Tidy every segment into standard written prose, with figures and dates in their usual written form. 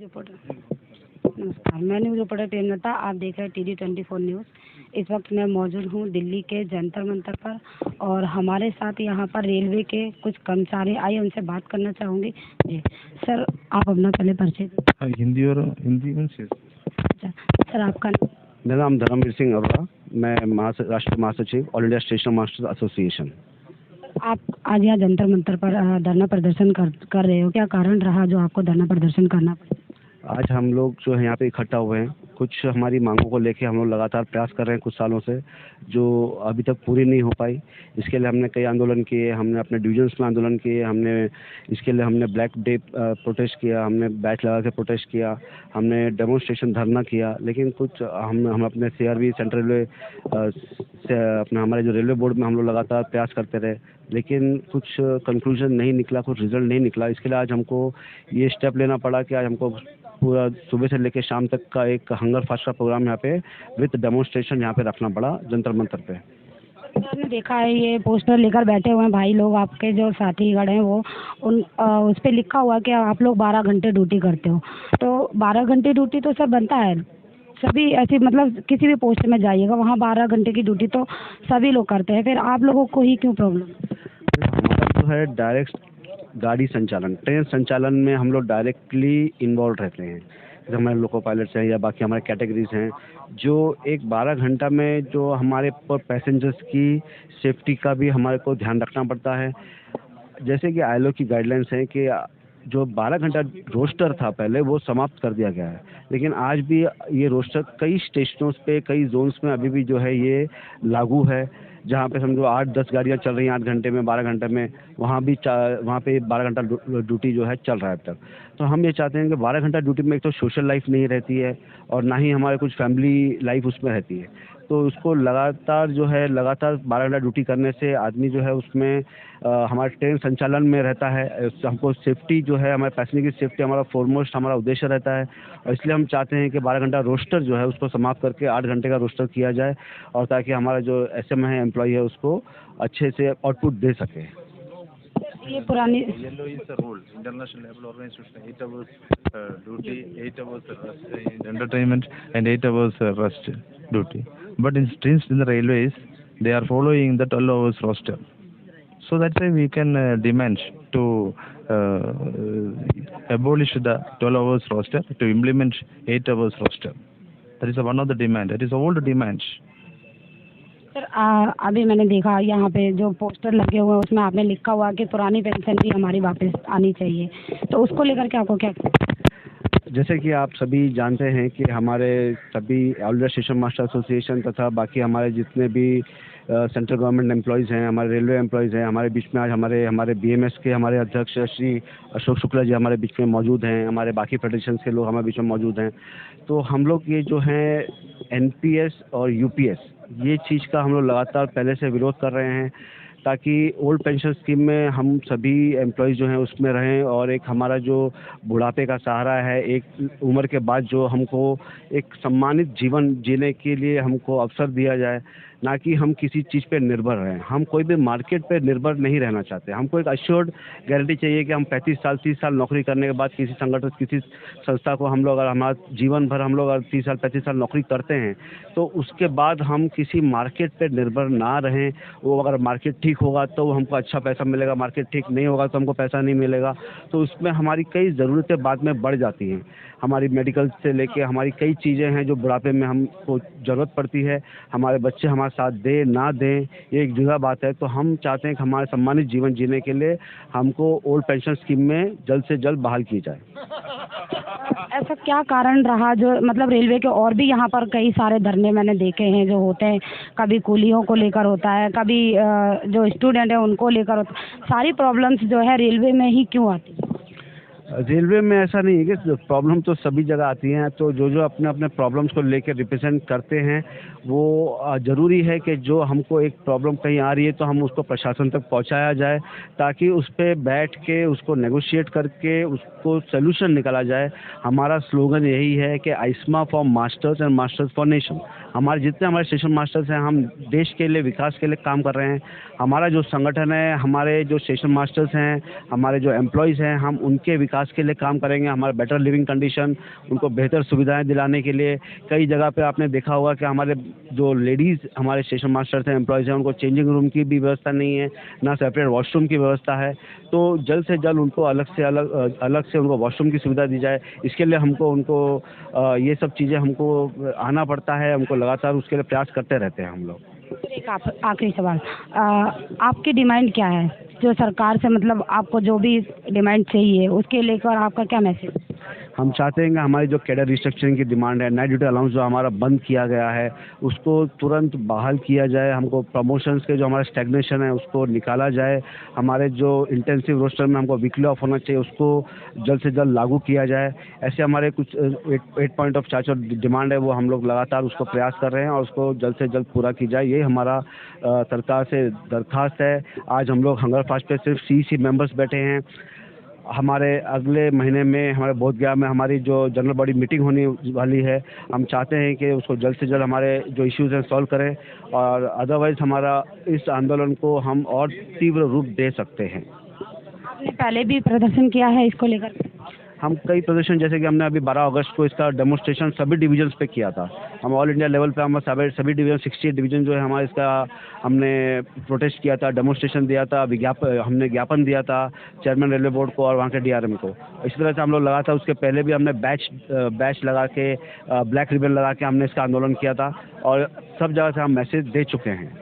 Reporter नमस्कार, मैं news reporter Premlata. आप देख रहे हैं TD24 न्यूज़। इस वक्त मैं मौजूद हूँ दिल्ली के जंतर मंतर पर और हमारे साथ यहाँ पर रेलवे के कुछ कर्मचारी आए, उनसे बात करना चाहूँगी। जी सर, आप अपना पहले परिचय दें। हिंदी में अच्छा सर, आपका मेरा नाम धर्मवीर सिंह अरोड़ा, मैं राष्ट्रीय महासचिव all India station masters association. आप आज यहाँ जंतर मंतर पर धरना प्रदर्शन कर रहे हो, क्या कारण रहा जो आपको धरना प्रदर्शन करना पड़ा? आज हम लोग जो है यहाँ पे इकट्ठा हुए हैं, कुछ हमारी मांगों को लेके हम लोग लगातार प्रयास कर रहे हैं कुछ सालों से, जो अभी तक पूरी नहीं हो पाई। इसके लिए हमने कई आंदोलन किए, हमने अपने डिवीजन्स में आंदोलन किए, इसके लिए हमने ब्लैक डे प्रोटेस्ट किया, हमने बैच लगा के प्रोटेस्ट किया, हमने डेमोन्स्ट्रेशन धरना किया। लेकिन कुछ हम अपने CRB सेंट्रल रेलवे अपना हमारे जो रेलवे बोर्ड में हम लोग लगातार प्रयास करते रहे, लेकिन कुछ कंक्लूजन नहीं निकला, कुछ रिजल्ट नहीं निकला। इसके लिए आज हमको ये स्टेप लेना पड़ा कि आज हमको पूरा सुबह से लेकर शाम तक का एक हंगर फास्ट का प्रोग्राम यहाँ पे विद डेमोन्स्ट्रेशन यहाँ पे रखना पड़ा जंतर मंतर पे। आपने देखा है ये पोस्टर लेकर बैठे हुए हैं भाई लोग, आपके जो साथी गण हैं वो उस पर लिखा हुआ कि आप लोग 12 घंटे ड्यूटी करते हो। तो 12 घंटे ड्यूटी तो सब बनता है, सभी ऐसी मतलब किसी भी पोस्ट में जाइएगा वहाँ 12 घंटे की ड्यूटी तो सभी लोग करते हैं, फिर आप लोगों को ही क्यों प्रॉब्लम? हमारा जो है डायरेक्ट गाड़ी संचालन, ट्रेन संचालन में हम लोग डायरेक्टली इन्वॉल्व रहते हैं। जैसे हमारे लोको पायलट्स हैं या बाकी हमारे कैटेगरीज हैं, जो एक 12 घंटा में जो हमारे पैसेंजर्स की सेफ्टी का भी हमारे को ध्यान रखना पड़ता है। जैसे कि ILO की गाइडलाइंस हैं कि जो 12 घंटा रोस्टर था पहले, वो समाप्त कर दिया गया है, लेकिन आज भी ये रोस्टर कई स्टेशनों पे, कई जोन्स में अभी भी जो है ये लागू है। जहाँ पे समझो 8-10 गाड़ियाँ चल रही हैं 8 घंटे में, 12 घंटे में, वहाँ पे 12 घंटा ड्यूटी जो है चल रहा है अब तक। तो हम ये चाहते हैं कि 12 घंटा ड्यूटी में एक तो सोशल लाइफ नहीं रहती है और ना ही हमारे कुछ फैमिली लाइफ उसमें रहती है। तो उसको लगातार 12 घंटा ड्यूटी करने से आदमी जो है उसमें हमारे ट्रेन संचालन में रहता है। हमको सेफ्टी जो है, हमारे पैसेंजर की सेफ्टी हमारा फॉरमोस्ट हमारा उद्देश्य रहता है, और इसलिए हम चाहते हैं कि 12 घंटा रोस्टर जो है उसको समाप्त करके 8 घंटे का रोस्टर किया जाए, और ताकि हमारा जो SM है एम्प्लॉय है उसको अच्छे से आउटपुट दे सके। ये पुरानी Yellow is the rule. International Labour Organization 8 hours duty, 8 hours entertainment, and 8 hours rest duty. But in the railways, they are following the 12 hours roster. So that's why we can demand to abolish the 12 hours roster, to implement 8 hours roster. That is one of the demand. That is old demand. Sir, अभी मैंने देखा यहाँ पे जो poster लगे हुए हैं उसमें आपने लिखा हुआ कि पुरानी पेंशन भी हमारी वापस आनी चाहिए, तो उसको लेकर के आपको क्या? जैसे कि आप सभी जानते हैं कि हमारे सभी all India station master association तथा बाकी हमारे जितने भी सेंट्रल गवर्नमेंट एम्प्लॉयज़ हैं, हमारे रेलवे एम्प्लॉयज़ हैं, हमारे बीच में आज हमारे BMS के हमारे अध्यक्ष श्री अशोक शुक्ला जी हमारे बीच में मौजूद हैं, हमारे बाकी फेडरेशन के लोग हमारे बीच में मौजूद हैं। तो हम लोग ये जो है NPS और UPS, ये चीज़ का हम लोग लगातार पहले से विरोध कर रहे हैं, ताकि ओल्ड पेंशन स्कीम में हम सभी एम्प्लॉयज़ जो हैं उसमें रहें, और एक हमारा जो बुढ़ापे का सहारा है, एक उम्र के बाद जो हमको एक सम्मानित जीवन जीने के लिए हमको अवसर दिया जाए, ना कि हम किसी चीज़ पे निर्भर रहें। हम कोई भी मार्केट पे निर्भर नहीं रहना चाहते। हमको एक अश्योर्ड गारंटी चाहिए कि हम 35 साल 30 साल नौकरी करने के बाद किसी संगठन, किसी संस्था को हम लोग अगर हमारा जीवन भर हम लोग अगर 30 साल 35 साल नौकरी करते हैं, तो उसके बाद हम किसी मार्केट पे निर्भर ना रहें। वो अगर मार्केट ठीक होगा तो हमको अच्छा पैसा मिलेगा, मार्केट ठीक नहीं होगा तो हमको पैसा नहीं मिलेगा। तो उसमें हमारी कई ज़रूरतें बाद में बढ़ जाती हैं। हमारी मेडिकल से लेके हमारी कई चीज़ें हैं जो बुढ़ापे में हमको ज़रूरत पड़ती है। हमारे बच्चे हमारे साथ दें ना दें, ये एक जुदा बात है। तो हम चाहते हैं कि हमारे सम्मानित जीवन जीने के लिए हमको ओल्ड पेंशन स्कीम में जल्द से जल्द बहाल की जाए। ऐसा क्या कारण रहा जो मतलब रेलवे के और भी यहाँ पर कई सारे धरने मैंने देखे हैं जो होते हैं, कभी कूलियों को लेकर होता है, कभी जो स्टूडेंट है उनको लेकर होता है, सारी प्रॉब्लम्स जो है रेलवे में ही क्यों आती है? रेलवे में ऐसा नहीं है कि प्रॉब्लम तो सभी जगह आती हैं। तो जो अपने अपने प्रॉब्लम्स को लेकर रिप्रेजेंट करते हैं, वो ज़रूरी है कि जो हमको एक प्रॉब्लम कहीं आ रही है तो हम उसको प्रशासन तक पहुंचाया जाए, ताकि उस पर बैठ के उसको नेगोशिएट करके उसको सोल्यूशन निकाला जाए। हमारा स्लोगन यही है कि आइस्मा for masters and masters for nation. हमारे जितने हमारे स्टेशन मास्टर्स हैं, हम देश के लिए, विकास के लिए काम कर रहे हैं। हमारा जो संगठन है, हमारे जो स्टेशन मास्टर्स हैं, हमारे जो एम्प्लॉयज़ हैं, हम उनके विकास विकास के लिए काम करेंगे, हमारे बेटर लिविंग कंडीशन, उनको बेहतर सुविधाएं दिलाने के लिए। कई जगह पे आपने देखा होगा कि हमारे जो लेडीज़ हमारे स्टेशन मास्टर्स हैं, एम्प्लॉयज़ हैं, उनको चेंजिंग रूम की भी व्यवस्था नहीं है, ना सेपरेट वॉशरूम की व्यवस्था है। तो जल्द से जल्द उनको अलग से उनको वॉशरूम की सुविधा दी जाए। इसके लिए उनको ये सब चीज़ें हमको आना पड़ता है, हमको लगातार उसके लिए प्रयास करते रहते हैं हम लोग। एक आखिरी सवाल, आपकी डिमांड क्या है? जो सरकार से मतलब आपको जो भी डिमांड चाहिए उसके लेकर आपका क्या मैसेज? हम चाहते हैं कि हमारी जो कैडर रिस्ट्रक्चरिंग की डिमांड है, नाइट ड्यूटी अलाउंस जो हमारा बंद किया गया है उसको तुरंत बहाल किया जाए। हमको प्रमोशंस के जो हमारा स्टैग्नेशन है उसको निकाला जाए। हमारे जो इंटेंसिव रोस्टर में हमको वीकली ऑफ होना चाहिए उसको जल्द से जल्द लागू किया जाए। ऐसे हमारे कुछ 8 पॉइंट ऑफ चार्ज डिमांड है, वो हम लोग लगातार उसको प्रयास कर रहे हैं और उसको जल्द से जल्द पूरा की जाए। ये हमारा सरकार से दरख्वास्त है। आज हम लोग हंगर फास्ट पे सिर्फ CEC मेंबर्स बैठे हैं। हमारे अगले महीने में हमारे बोधगया में हमारी जो जनरल बॉडी मीटिंग होने वाली है, हम चाहते हैं कि उसको जल्द से जल्द हमारे जो इश्यूज़ हैं सॉल्व करें, और अदरवाइज़ हमारा इस आंदोलन को हम और तीव्र रूप दे सकते हैं। आपने पहले भी प्रदर्शन किया है इसको लेकर? हम कई प्रदर्शन, जैसे कि हमने अभी 12 अगस्त को इसका डेमोन्स्ट्रेशन सभी डिवीजन्स पे किया था। हम ऑल इंडिया लेवल पे हम सभी डिवीजन 68 डिवीजन जो है हमारे इसका हमने प्रोटेस्ट किया था, डेमोन्स्ट्रेशन दिया था, हमने ज्ञापन दिया था चेयरमैन रेलवे बोर्ड को और वहाँ के DRM को। इसी तरह से हम लोग लगातार उसके पहले भी हमने बैच लगा के ब्लैक रिबन लगा के हमने इसका आंदोलन किया था और सब जगह से हम मैसेज दे चुके हैं।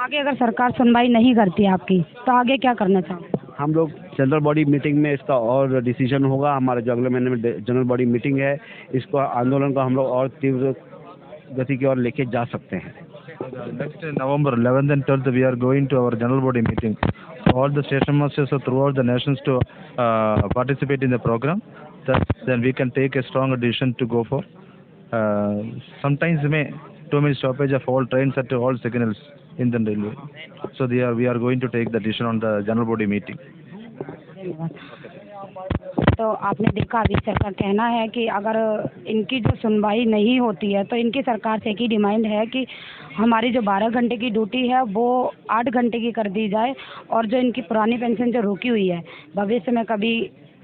आगे अगर सरकार सुनवाई नहीं करती आपकी तो आगे क्या करना चाहोगे? हम लोग जनरल बॉडी मीटिंग में इसका और डिसीजन होगा। हमारे जो अगले महीने में जनरल बॉडी मीटिंग है, इसको आंदोलन को हम लोग और तीव्र गति की ओर लेके जा सकते हैं। Next November 11th and 12th we are going to our general body meeting. All the station masters throughout the nations to participate in the program. Then we can take a strong decision to go for. Sometimes may 2-minute stoppage of all trains at all signals in the railway. So we are going to take the decision on the general body meeting. तो आपने देखा अभी सरकार कहना है कि अगर इनकी जो सुनवाई नहीं होती है तो इनकी सरकार से एक ही डिमांड है कि हमारी जो 12 घंटे की ड्यूटी है वो 8 घंटे की कर दी जाए, और जो इनकी पुरानी पेंशन जो रुकी हुई है भविष्य में कभी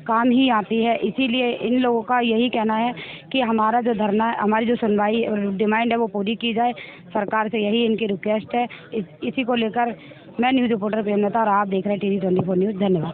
काम ही आती है। इसीलिए इन लोगों का यही कहना है कि हमारा जो धरना, हमारी जो सुनवाई डिमांड है वो पूरी की जाए। सरकार से यही इनकी रिक्वेस्ट है। इसी को लेकर मैं न्यूज़ रिपोर्टर प्रेमलता और आप देख रहे हैं TV 24 न्यूज़। धन्यवाद।